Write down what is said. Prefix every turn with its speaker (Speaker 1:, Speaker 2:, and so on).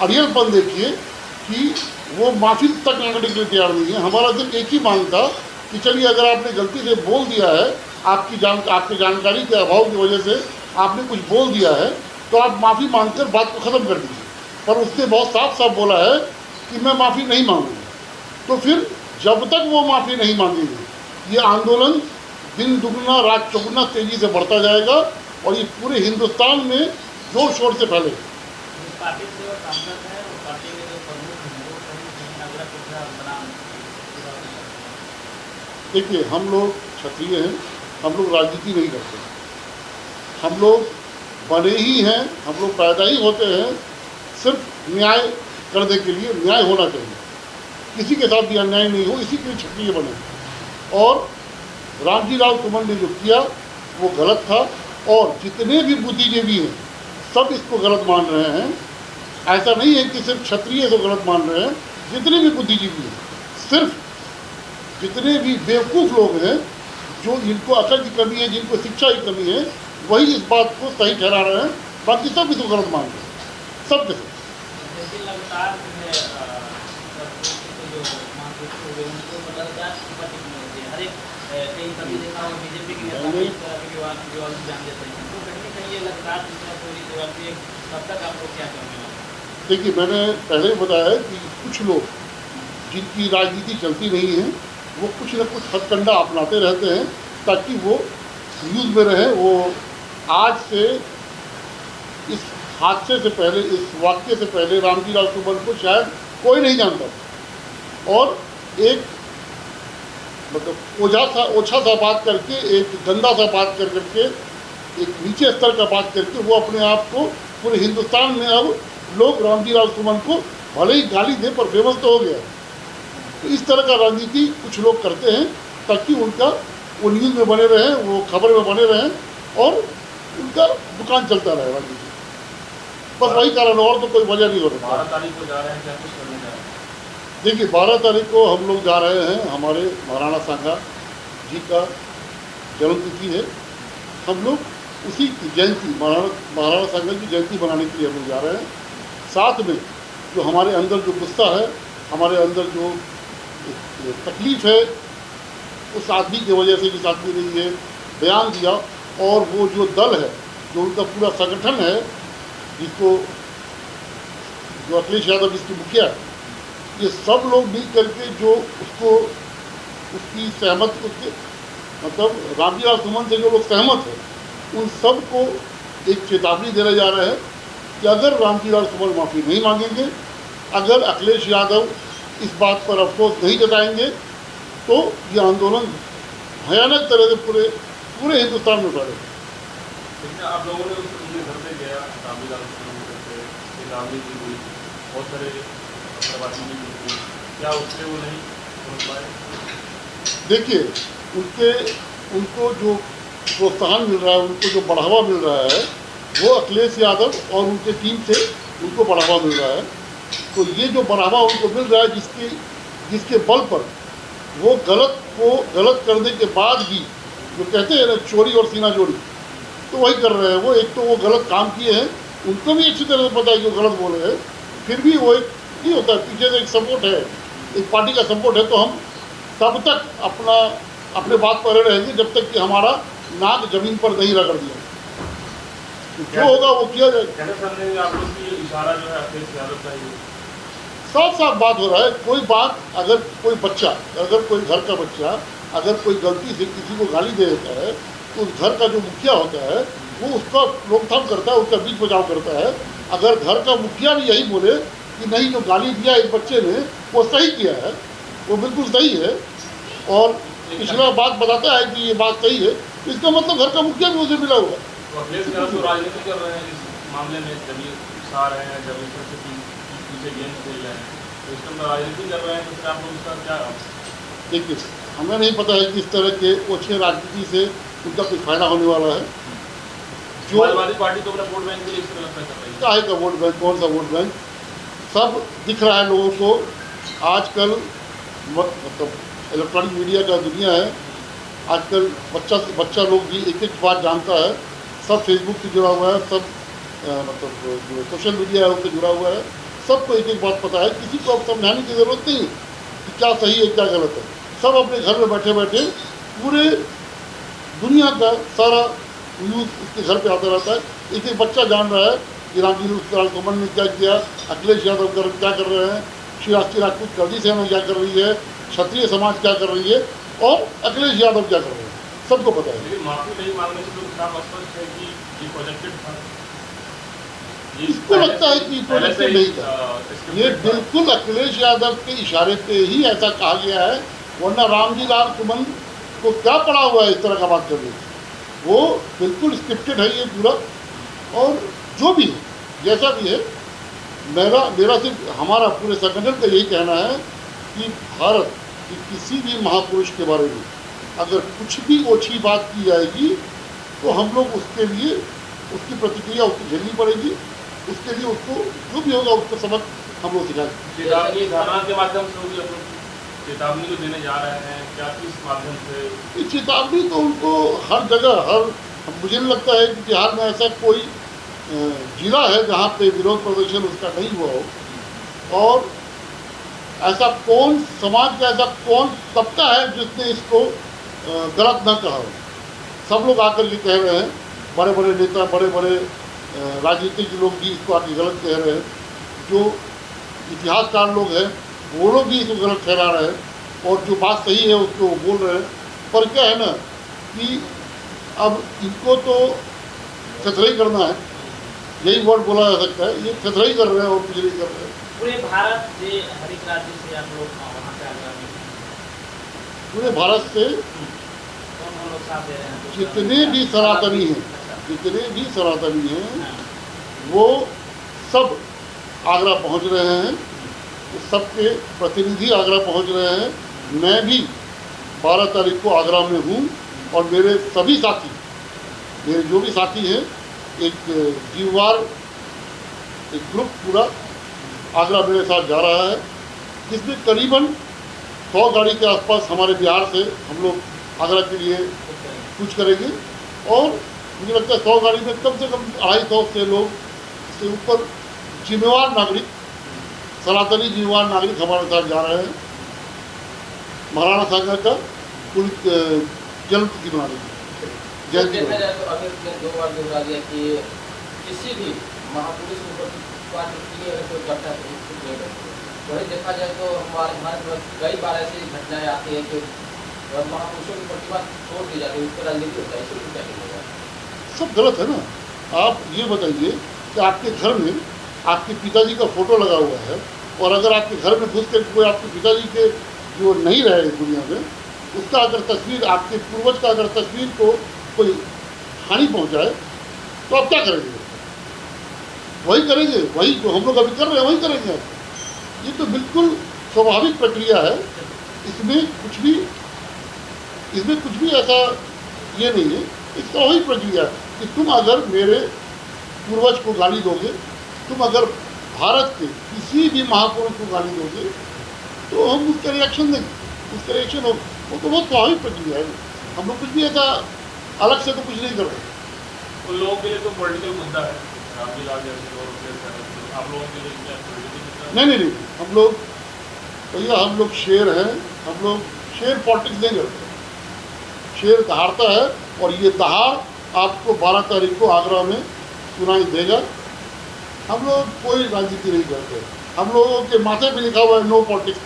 Speaker 1: अड़ियलपन देखिए कि वो माफ़ी तक मांगने के लिए तैयार नहीं है। हमारा सिर्फ एक ही मांग था कि चलिए अगर आपने गलती से बोल दिया है, आपकी जानकारी के अभाव की वजह से आपने कुछ बोल दिया है, तो आप माफ़ी मांगकर बात को ख़त्म कर दीजिए। पर उसने बहुत साफ साफ बोला है कि मैं माफ़ी नहीं मांगूंगा। तो फिर जब तक वो माफ़ी नहीं मांगेंगे, ये आंदोलन दिन दुगना रात चौगुना तेज़ी से बढ़ता जाएगा और ये पूरे हिंदुस्तान में जोर शोर से फैलेगा।
Speaker 2: पार्टी से वो सांसद है और पार्टी के जो प्रमुख हैं वो कहीं आग्रह कुछ बना।
Speaker 1: देखिए, हम लोग क्षत्रिय हैं, हम लोग राजनीति नहीं करते। हम लोग बने ही हैं, हम लोग पैदा ही होते हैं सिर्फ न्याय करने के लिए। न्याय होना चाहिए, किसी के साथ भी अन्याय नहीं हो, इसी के लिए क्षत्रिय बने। और रामजी राव सुमन ने जो किया वो गलत था और जितने भी बुद्धिजीवी हैं सब इसको गलत मान रहे हैं। ऐसा नहीं है कि सिर्फ क्षत्रिय को गलत मान रहे हैं, जितने भी बुद्धिजीवी हैं, सिर्फ जितने भी बेवकूफ़ लोग हैं जो जिनको अकल की कमी है, जिनको शिक्षा की कमी है, वही इस बात को सही ठहरा रहे हैं। बाकी सब इसको गलत मान रहे हैं, सब के सब।
Speaker 2: लेकिन लगातार हर एक कहीं कभी देखा हो बीजेपी की नेता इस तरह के विवाद जान देते हैं, तो कहीं ना कहीं ये लगातार पूरी जवाबदेही तब तक आप लोग क्या करने वाले?
Speaker 1: देखिए, मैंने पहले ही बताया है कि कुछ लोग जिनकी राजनीति चलती नहीं है वो कुछ न कुछ हथकंडा अपनाते रहते हैं ताकि वो न्यूज़ में रहे। वो आज से इस हादसे से पहले, इस वाक्य से पहले रामजी राव सुमन को शायद कोई नहीं जानता था और एक मतलब ओछा सा बात करके, एक गंदा सा बात कर करके, एक नीचे स्तर का बात करके वो अपने आप को पूरे हिंदुस्तान में अब लोग रामजी राव सुमन को भले ही गाली दें पर फेमस तो हो गया। तो इस तरह का राजनीति कुछ लोग करते हैं ताकि उनका वो न्यूज़ में बने रहें, वो खबर में बने रहें और उनका दुकान चलता रहे राजनीति। बस वही कारण, और तो कोई वजह नहीं हो रहा।
Speaker 2: 12 तारीख को जा रहे हैं, क्या कुछ करने जा रहे हैं?
Speaker 1: देखिए, 12 तारीख को हम लोग जा रहे हैं, हमारे महाराणा सांगा जी का जन्मतिथि है। हम लोग उसी की जयंती, महाराणा सांगा की जयंती बनाने के लिए हम लोग जा रहे हैं। साथ में जो हमारे अंदर जो गुस्सा है, हमारे अंदर जो तकलीफ़ है उस आदमी की वजह से, जिस आदमी ने ये बयान दिया, और वो जो दल है, जो उनका पूरा संगठन है, जिसको जो अखिलेश यादव जिसकी मुखिया है, ये सब लोग मिल करके जो उसको उसकी सहमत उसके मतलब रामजी राव सुमन से जो लोग सहमत हैं, उन सब को एक चेतावनी देने जा रहे हैं कि अगर रामजी राव सुमन माफ़ी नहीं मांगेंगे, अगर अखिलेश यादव इस बात पर अफसोस नहीं जताएंगे, तो ये आंदोलन भयानक तरह से पूरे हिंदुस्तान में बढ़ेगा।
Speaker 3: लेकिन आप लोगों ने उनके घर पे गया, रामजी राव सुमन के घर पे रामजी जी हुई, बहुत सारे प्रवासी भी हुए, क्या उससे वो नहीं समझ पाए?
Speaker 1: देखिए, उनको जो प्रोत्साहन मिल रहा है, उनको जो बढ़ावा मिल रहा है, वो अखिलेश यादव और उनके टीम से उनको बढ़ावा मिल रहा है। तो ये जो बढ़ावा उनको मिल रहा है, जिसके बल पर वो गलत करने के बाद भी जो कहते हैं ना चोरी और सीना जोड़ी, तो वही कर रहे हैं। वो एक तो वो गलत काम किए हैं, उनको भी अच्छी तरह से पता है कि वो गलत बोले हैं, फिर भी वो एक नहीं होता, पीछे से एक सपोर्ट है, एक पार्टी का सपोर्ट है। तो हम तब तक अपने बात पर रहेंगे जब तक कि हमारा नाक जमीन पर नहीं रगड़ दिया। जो होगा वो किया जाएगा।
Speaker 3: आप लोग की इशारा जो है अखिलेश यादव का ही
Speaker 1: साफ साफ बात हो रहा है। कोई बात, अगर कोई बच्चा, अगर कोई घर का बच्चा अगर कोई गलती से किसी को गाली दे देता है, तो उस घर का जो मुखिया होता है वो उसका रोकथाम करता है, उसका बीच बचाव करता है। अगर घर का मुखिया भी यही बोले कि नहीं, जो गाली दिया इस बच्चे ने वो सही किया है, वो बिल्कुल सही है, और पिछला बात बताता है कि ये बात सही है, इसका मतलब घर का मुखिया भी उसे मिला हुआ है।
Speaker 3: तो अखिलेश यादव तो राजनीति कर रहे हैं इस मामले में, जब ये उठा रहे हैं, जब इस तरह से पीछे गेम खेल रहे हैं, तो इस तरह राजनीति कर रहे हैं, तो फिर आप लोग इसका क्या?
Speaker 1: देखिए, हमें नहीं पता है कि इस तरह के ओछे राजनीति से उनका कुछ फायदा होने वाला है। जो
Speaker 3: समाजवादी पार्टी तो अपना वोट बैंक के लिए इस तरह कर रही है।
Speaker 1: काहे का वोट बैंक, कौन सा वोट बैंक, सब दिख रहा है लोगों को। आजकल मतलब इलेक्ट्रॉनिक मीडिया का दुनिया है, आजकल बच्चा लोग भी एक एक बात जानता है, सब फेसबुक से जुड़ा हुआ है, सब मतलब जो सोशल मीडिया है उससे जुड़ा हुआ है, सबको एक एक बात पता है, किसी को अब समझाने की ज़रूरत नहीं कि क्या सही है क्या गलत है। सब अपने घर में बैठे बैठे पूरे दुनिया का सारा न्यूज़ उसके घर पे आता रहता है। एक एक बच्चा जान रहा है कि रामजी कमल ने क्या किया, अखिलेश यादव क्या कर रहे हैं, श्री राजपूत कर्जी सेना क्या कर रही है, क्षत्रिय समाज क्या कर रही है और अखिलेश यादव क्या कर रहे हैं, सबको पता है।
Speaker 3: लेकिन माफी नहीं मांगने से तो साफ स्पष्ट है कि ये प्रोजेक्टेड था।
Speaker 1: इसको लगता है कि प्रोजेक्टेड नहीं था। ये बिल्कुल अखिलेश यादव के इशारे पे ही ऐसा कहा गया है, वरना रामजी लाल सुमन को क्या पड़ा हुआ है इस तरह का बात करने से। वो बिल्कुल स्क्रिप्टेड है ये पूरा। और जो भी है, जैसा भी है, मेरा सिर्फ हमारा पूरे संगठन का यही कहना है कि भारत के किसी भी महापुरुष के बारे में अगर कुछ भी ओछी बात की जाएगी तो हम लोग उसके लिए उसकी प्रतिक्रिया उसको झेलनी पड़ेगी। उसके लिए उसको जो भी होगा उसको सबक हम लोग सिखाएंगे।
Speaker 3: चेतावनी धारणा के माध्यम से होगी, चेतावनी जो देने जा रहे हैं क्या किस माध्यम से?
Speaker 1: ये चेतावनी तो उनको हर जगह मुझे नहीं लगता है कि बिहार में ऐसा कोई जिला है जहाँ पे विरोध प्रदर्शन उसका नहीं हुआ हो। और ऐसा कौन समाज का ऐसा कौन तबका है जिसने इसको गलत न कहा हो। सब लोग आकर के कह रहे हैं, बड़े बड़े नेता, बड़े बड़े राजनीतिक लोग भी इसको आके गलत कह रहे हैं, जो इतिहासकार लोग हैं वो लोग भी इसको गलत ठहरा रहे हैं, और जो बात सही है उसको वो बोल रहे हैं। पर क्या है ना कि अब इनको तो छतराई करना है, यही वर्ड बोला जा सकता है। ये छतराई कर रहे हैं और कुछ नहीं कर रहे हैं।
Speaker 2: पूरे भारत से हर एक राज्य से आप लोग वहाँ पे आगरा में
Speaker 1: पूरे भारत से
Speaker 2: कौन लोग साथ दे रहे हैं?
Speaker 1: जितने भी सनातनी हैं, जितने भी सनातनी हैं वो सब आगरा पहुंच रहे हैं। सबके प्रतिनिधि आगरा पहुंच रहे हैं। मैं भी 12 तारीख को आगरा में हूँ और मेरे सभी साथी, मेरे जो भी साथी हैं, एक जीववार एक ग्रुप पूरा आगरा मेरे साथ जा रहा है, जिसमें करीबन 100 गाड़ी के आसपास हमारे बिहार से हम लोग आगरा के लिए कुछ करेंगे। और मुझे लगता है 100 गाड़ी में कम से कम 250 से लोग से ऊपर जिम्मेवार नागरिक, सनातनी जिम्मेवार नागरिक हमारे साथ जा रहे हैं महाराणा सांगा का जन्मतिथि मनाने की जयंती।
Speaker 4: देखा जाए तो अभी 2 बार दोहरा दिया कि किसी भी महापुरुष कोई घटना नहीं घटती। वही देखा जाए तो हमारे कई बार ऐसी घटनाएं आती है कि महापुरुषों की प्रतिभा छोड़ दी जाती है, उस पर राजनीति होता है। इसलिए क्या करेगा?
Speaker 1: सब गलत है ना। आप ये बताइए कि आपके घर में आपके पिताजी का फोटो लगा हुआ है, और अगर आपके घर में घुस कर कोई आपके पिताजी के जो नहीं रहे इस दुनिया में, उसका अगर तस्वीर, आपके पूर्वज का अगर तस्वीर को कोई हानि पहुंचाए तो आप क्या करेंगे? वही करेंगे, वही जो हम लोग अभी कर रहे हैं वही करेंगे। ये तो बिल्कुल स्वाभाविक प्रक्रिया है। इसमें कुछ भी ऐसा ये नहीं है। एक स्वाभाविक प्रक्रिया है कि तुम अगर मेरे पूर्वज को गाली दोगे, तुम अगर भारत के किसी भी महापुरुष को गाली दोगे तो हम उसका रिएक्शन देंगे। उसका रिएक्शन हो, वो तो बहुत स्वाभाविक प्रक्रिया है। हम लोग कुछ भी ऐसा अलग से तो कुछ नहीं कर रहे।
Speaker 3: उन लोगों के लिए तो पॉलिटिकल मुद्दा है, रामजी लाल जैसे और आप लोगों के लिए क्या पॉलिटिकल मुद्दा?
Speaker 1: नहीं, हम लोग भैया, हम लोग शेर हैं। हम लोग शेर पॉलिटिक्स नहीं करते। शेर दहाड़ता है, और ये दहाड़ आपको 12 तारीख को आगरा में सुनाई देगा। हम लोग कोई राजनीति नहीं करते। हम लोगों के माथे पे लिखा हुआ है नो पॉलिटिक्स।